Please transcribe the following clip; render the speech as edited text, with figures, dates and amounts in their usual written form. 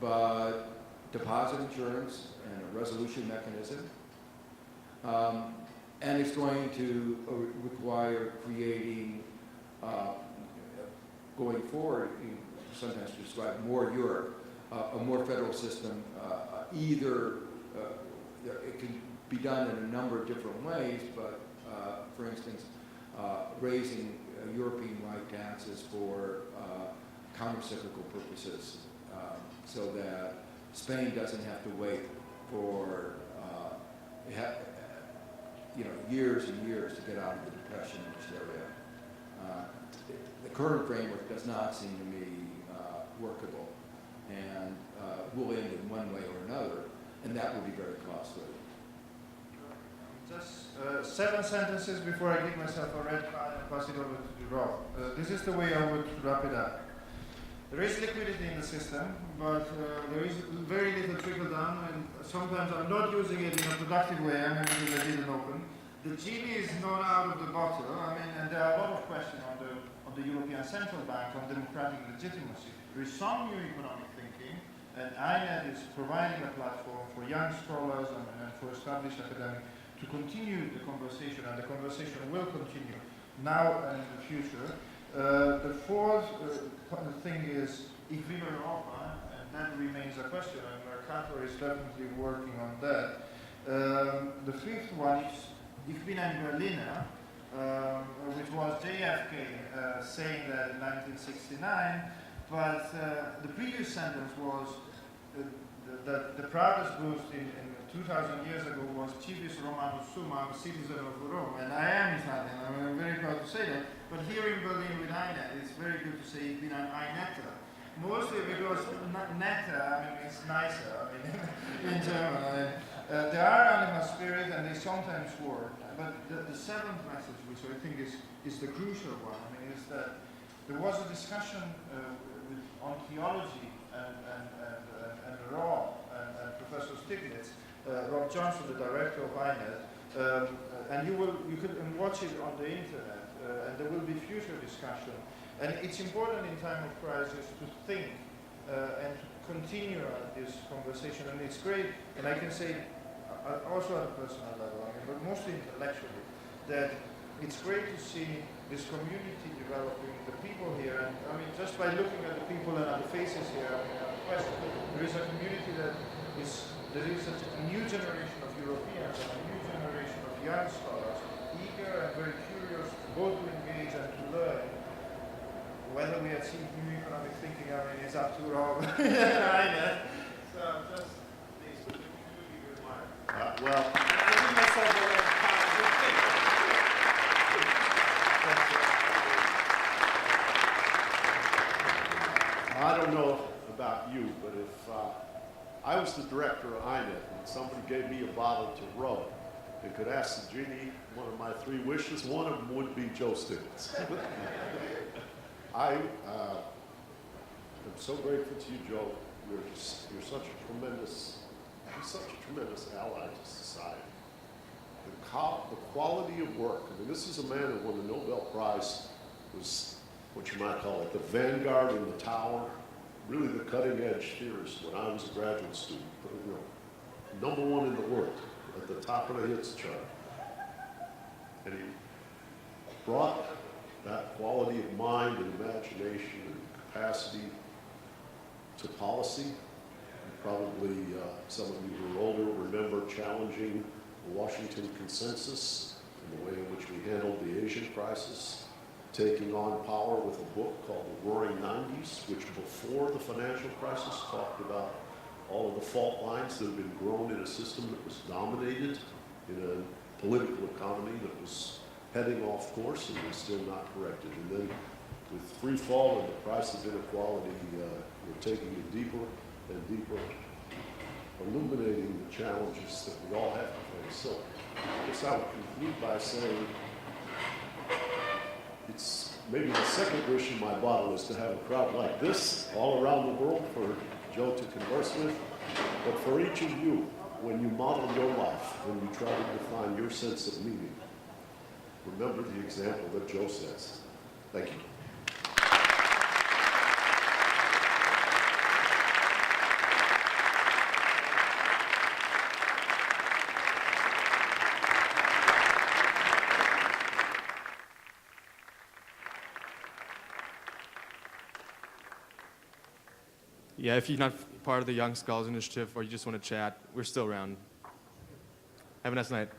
but deposit insurance and a resolution mechanism. And it's going to require creating, going forward, sometimes described more Europe, a more federal system. Either it can be done in a number of different ways, but for instance, raising European-wide taxes for counter-cyclical purposes, so that Spain doesn't have to wait for years and years to get out of the depression in this area. The current framework does not seem to me workable, and will end in one way or another, and that will be very costly. Just 7 sentences before I give myself a red card and pass it over to Rob. This is the way I would wrap it up. There is liquidity in the system, but there is very little trickle down, and sometimes I'm not using it in a productive way, because I didn't open. The genie is not out of the bottle. And there are a lot of questions on the European Central Bank on democratic legitimacy. There is some new economic thinking, and INET is providing a platform for young scholars and for established academics to continue the conversation, and the conversation will continue now and in the future. The fourth thing is Ich will Europa, and that remains a question, and Mercator is definitely working on that. The fifth one is Ich bin ein Berliner, which was JFK saying that in 1969, but the previous sentence was that the proudest boast in 2,000 years ago was Civis Romanus Sum, I'm a citizen of Rome, and I am Italian, I'm very proud to say that, but here in Berlin with INET, it's very good to say Ich bin ein INETer, mostly because netter, it's nicer, in German. There are animal spirit and they sometimes work, but the seventh message, which I think is the crucial one, is that there was a discussion on theology and law, and Professor Stiglitz, Rob Johnson, the director of INET, and you can watch it on the internet, and there will be future discussion. And it's important in time of crisis to think and to continue this conversation, and it's great, and I can say also at a personal level, but mostly intellectually, that it's great to see this community developing, the people here, and just by looking at the people and at the faces here, there is a community there is a new generation of Europeans and a new generation of young scholars, eager and very curious both to engage and to learn. Whether we achieve new economic thinking, it's up to Rob. So just these two remarks. Well, I don't know about you, but if I was the director of INET and somebody gave me a bottle to rub and could ask the genie one of my 3 wishes, one of them would be Joe Stiglitz. I am so grateful to you, Joe. You're such a tremendous ally to society. The quality of work. This is a man who won the Nobel Prize, was what you might call it, the vanguard in the tower, really the cutting edge theorist when I was a graduate student. Number 1 in the world, at the top of the hits chart. And he brought that quality of mind and imagination and capacity to policy. Probably some of you who are older remember challenging the Washington Consensus and the way in which we handled the Asian crisis, taking on power with a book called The Roaring '90s, which before the financial crisis talked about all of the fault lines that had been grown in a system that was dominated in a political economy that was heading off course and was still not corrected. And then with free fall and the price of inequality, we're taking it deeper and deeper, illuminating the challenges that we all have to face. So I guess I would conclude by saying it's maybe the second wish in my bottle is to have a crowd like this all around the world for Joe to converse with. But for each of you, when you model your life, when you try to define your sense of meaning, remember the example that Joe sets. Thank you. 「Yeah, if you're not part of the Young Scholars Initiative or you just want to chat, we're still around. Have a nice night.